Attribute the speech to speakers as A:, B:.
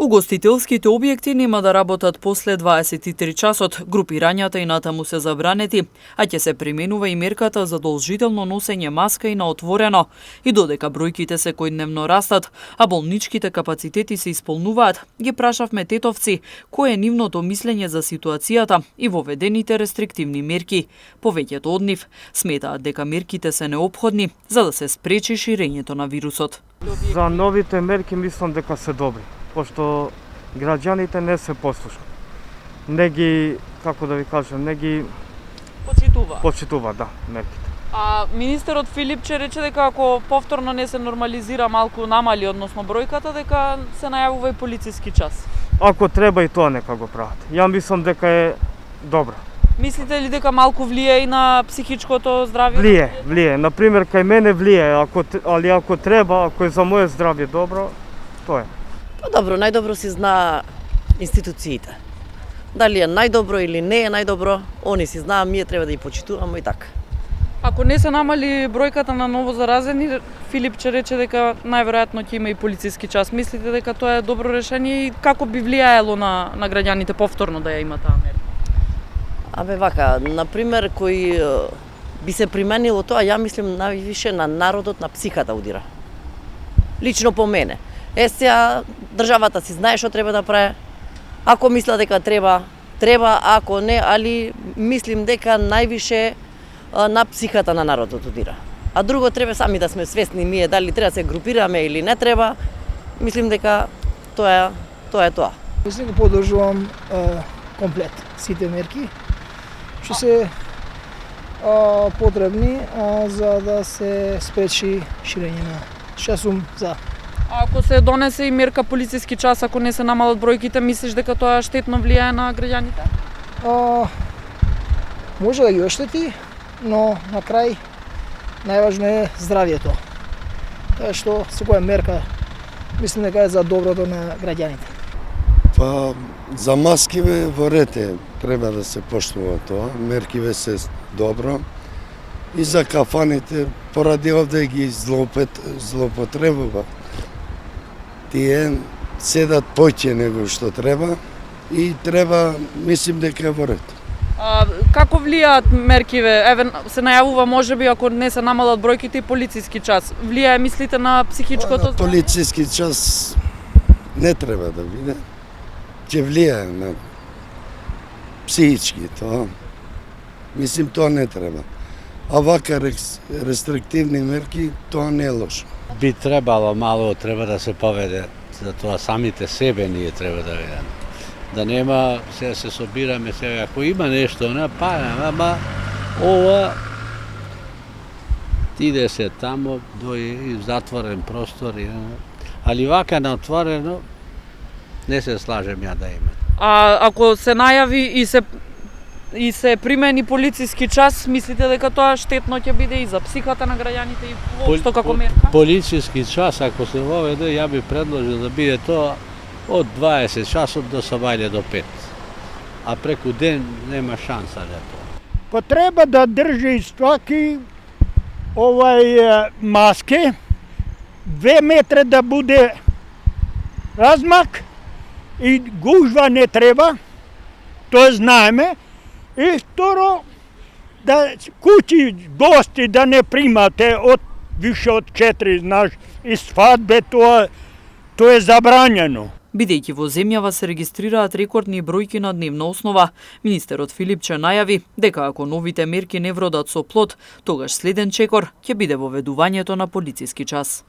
A: Угостителските објекти нема да работат после 23 часот, групирањата и натаму се забранети, а ќе се применува и мерката задолжително носење маска и на отворено. И додека бројките секојдневно растат, а болничките капацитети се исполнуваат, ги прашавме тетовци кое е нивното мислење за ситуацијата и воведените рестриктивни мерки. Повеќето од нив сметаат дека мерките се неопходни за да се спречи ширењето на вирусот.
B: За новите мерки мислам дека се добри, пошто граѓаните не се послушни. Не ги, како да ви кажам, не ги почитува, да, мерките.
C: А министерот Филипче рече дека ако повторно не се нормализира малку намали, односно бројката, дека се најавува и полициски час.
B: Ако треба и тоа нека го прават. Ја мислам дека е добро.
C: Мислите ли дека малку влие и на психичкото здравје?
B: Влие. Например, кај мене влие, али ако треба, ако е за моје здравје добро, тоа е.
D: Добро, најдобро си знаа институциите. Дали е најдобро или не е најдобро, они си знаат, ние треба да ги почитуваме и така.
C: Ако не се намали бројката на ново заразени, Филипче рече дека најверојатно ќе има и полициски час. Мислите дека тоа е добро решение и како би влијаело на граѓаните повторно да ја има таа мера?
D: Абе вака, например, кој би се применило тоа, ја мислим највише на народот, на психата удира. Лично по мене. Сега државата си знае што треба да прави. Ако мисла дека треба, ако не, али мислим дека највише на психата на народот удира. А друго треба сами да сме свесни ние дали треба да се групираме или не треба. Мислим дека тоа е тоа.
E: Мислам дека поддржувам комплет сите мерки што се потребни за да се спречи ширење на. Ша сум за.
C: А ако се донесе и мерка полициски час, ако не се намалат бројките, мислиш дека тоа штетно влијае на граѓаните?
E: Може да ги оштети, но на крај најважно е здравјето. Тоа што секоја мерка мислам дека е за доброто на граѓаните.
F: Па за маскиве во рете треба да се поштува тоа, меркиве се добро. И за кафаните поради овде ги злоупотребува. Тие седат поќе него што треба и треба, мислим дека во ред.
C: Како влијаат меркиве? Се најавува можеби ако не се намалат бројките и полициски час. Влијае мислите на психичкото здравје?
F: Полициски час не треба да биде. Ќе влијае на психички тоа. Мислим тоа не треба. А вака рестриктивни мерки, тоа не е лошо.
G: Би требало мало, треба да се поведе, за тоа самите себе ние треба да видиме. Да нема, сега се собираме сега, ако има нешто, не ама ова иде се тамо, дој затворен простор, али вака на отворено, не се слажем ја да има.
C: А ако се најави и се примени полициски час, мислите дека тоа штетно ќе биде и за психата на граѓаните и воопшто како мерка?
G: Полициски час, ако се воведе, ја би предложил да биде тоа од 20 часот до сабајле до 5. А преку ден нема шанса да тоа.
H: Па треба да држи сваки маски, 2 метра да буде размак и гужва не треба, тоа знаеме. И второ, да куќи гости да не примате од више од 4, знаеш, и свадбе тоа е забранено.
A: Бидејќи во земјава се регистрираат рекордни бројки на дневна основа, министерот Филипче најави дека ако новите мерки не вродат со плод, тогаш следен чекор ќе биде воведувањето на полициски час.